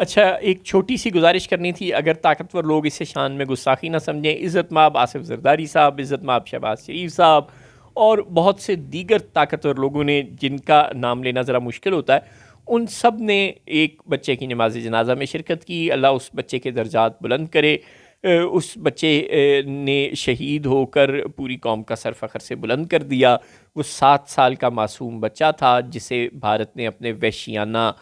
अच्छा, एक छोटी सी गुजारिश करनी थी, अगर ताकतवर लोग इसे शान में गुस्ताखी ना समझें। इज़्ज़त माब आसिफ जरदारी साहब, इज़्ज़त माब शहबाज शरीफ साहब और बहुत से दीगर ताकतवर लोगों ने, जिनका नाम लेना ज़रा मुश्किल होता है, उन सब ने एक बच्चे की नमाज जनाजा में शिरकत की। अल्लाह उस बच्चे के दर्जात बुलंद करे। उस बच्चे ने शहीद होकर पूरी कौम का सर फ़ख्र से बुलंद कर दिया। वो 7 साल का मासूम बच्चा था जिसे भारत ने अपने वहशियाना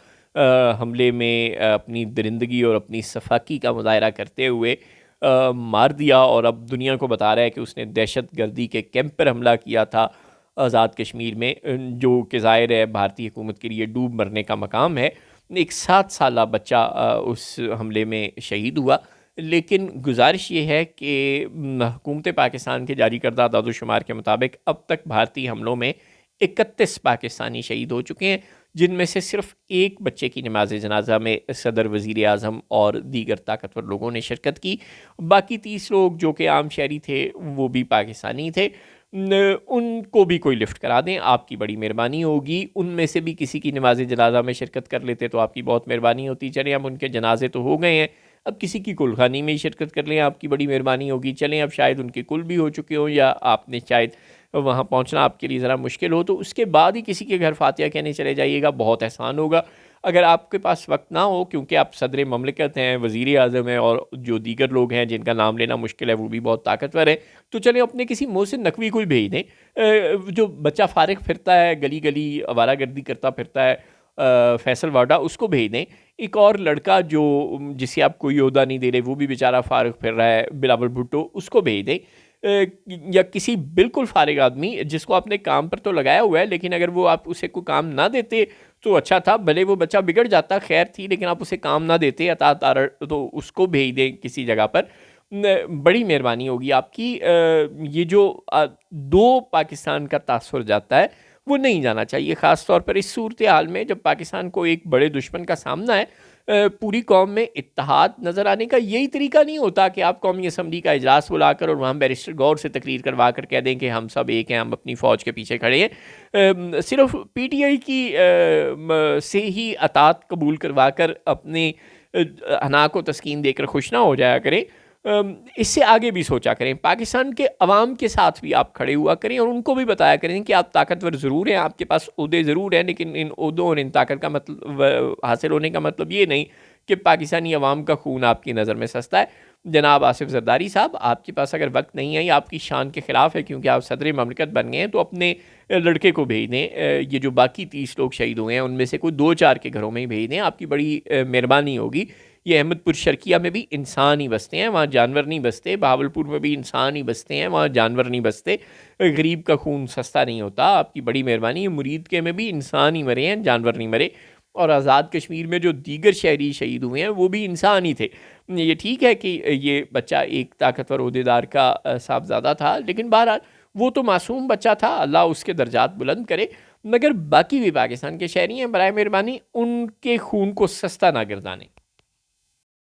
हमले में अपनी दरिंदगी और अपनी सफाकी का मुजाहरा करते हुए मार दिया, और अब दुनिया को बता रहा है कि उसने दहशत गर्दी के कैंप पर हमला किया था आज़ाद कश्मीर में, जो कि ज़ाहिर है भारतीय हुकूमत के लिए डूब मरने का मकाम है। एक 7 साला बच्चा उस हमले में शहीद हुआ। लेकिन गुजारिश ये है कि हुकूमत पाकिस्तान के जारी करदा दादोशुमार के मुताबिक अब तक भारतीय हमलों में 31 पाकिस्तानी शहीद हो चुके हैं, जिनमें से सिर्फ एक बच्चे की नमाज जनाजा में सदर, वज़ीर आज़म और दीगर ताकतवर लोगों ने शिरकत की। बाकी 30 लोग जो कि आम शहरी थे, वो भी पाकिस्तानी थे। उनको भी कोई लिफ्ट करा दें, आपकी बड़ी मेहरबानी होगी। उनमें से भी किसी की नमाज जनाजा में शिरकत कर लेते तो आपकी बहुत मेहरबानी होती। चलें, अब उनके जनाजे तो हो गए हैं, अब किसी की कुलखानी में ही शिरकत कर लें, आपकी बड़ी मेहरबानी होगी। चलें, अब शायद उनके कुल भी हो चुके हों, या आपने शायद वहाँ पहुँचना आपके लिए ज़रा मुश्किल हो, तो उसके बाद ही किसी के घर फातिहा कहने चले जाइएगा, बहुत एहसान होगा। अगर आपके पास वक्त ना हो, क्योंकि आप सदर ममलिकत हैं, वज़ीर आज़म हैं, और जो दीगर लोग हैं जिनका नाम लेना मुश्किल है वो भी बहुत ताकतवर हैं, तो चलें अपने किसी मोहसिन नकवी को ही भेज दें। जो बच्चा फारिग फिरता है, गली गली आवारागर्दी करता फिरता है, फैसल वाडा, उसको भेज दें। एक और लड़का जो जिसे आप कोई ओहदा नहीं दे रहे, वो भी बेचारा फारिग फिर रहा है, बिलावल भुट्टो, उसको भेज दें। या किसी बिल्कुल फारिग आदमी जिसको आपने काम पर तो लगाया हुआ है, लेकिन अगर वो आप उसे कोई काम ना देते तो अच्छा था, भले वो बच्चा बिगड़ जाता, खैर थी, लेकिन आप उसे काम ना देते अता तार, तो उसको भेज दें किसी जगह पर। बड़ी मेहरबानी होगी आपकी। ये जो दो पाकिस्तान का तासुर जाता है, वो नहीं जाना चाहिए, ख़ास तौर पर इस सूरत हाल में जब पाकिस्तान को एक बड़े दुश्मन का सामना है। पूरी कौम में इत्तेहाद नज़र आने का यही तरीका नहीं होता कि आप कौमी असम्बली का इजलास बुलाकर और वहाँ बैरिस्टर गौर से तकरीर करवा कर कह दें कि हम सब एक हैं, हम अपनी फ़ौज के पीछे खड़े हैं। सिर्फ PTI की से ही अतात कबूल करवा कर अपने हना को तस्कीन देकर खुश ना हो जाया करें। इससे आगे भी सोचा करें, पाकिस्तान के अवाम के साथ भी आप खड़े हुआ करें और उनको भी बताया करें कि आप ताकतवर ज़रूर हैं, आपके पास ओहदे ज़रूर हैं, लेकिन इन ओहदों और इन ताकत का मतलब हासिल होने का मतलब ये नहीं कि पाकिस्तानी अवाम का खून आपकी नज़र में सस्ता है। जनाब आसिफ जरदारी साहब, आपके पास अगर वक्त नहीं है, या आपकी शान के ख़िलाफ़ है क्योंकि आप सदर ममलिकत बन गए हैं, तो अपने लड़के को भेज दें। ये जो बाकी 30 लोग शहीद हुए हैं उनमें से कोई 2-4 के घरों में ही भेज दें, आपकी बड़ी मेहरबानी होगी। ये अहमदपुर शर्किया में भी इंसान ही बसते हैं, वहाँ जानवर नहीं बसते। बहावलपुर में भी इंसान ही बसते हैं, वहाँ जानवर नहीं बसते। गरीब का खून सस्ता नहीं होता, आपकी बड़ी मेहरबानी। मुरीद के में भी इंसान ही मरे हैं, जानवर नहीं मरे। और आज़ाद कश्मीर में जो दीगर शहरी शहीद हुए हैं वो भी इंसान ही थे। ये ठीक है कि ये बच्चा एक ताकतवर ओहदेदार का साहबजादा था, लेकिन बहरहाल वो तो मासूम बच्चा था, अल्लाह उसके दर्जात बुलंद करे। मगर बाकी भी पाकिस्तान के शहरी हैं, बराए मेहरबानी उनके खून को सस्ता ना गर्दानें।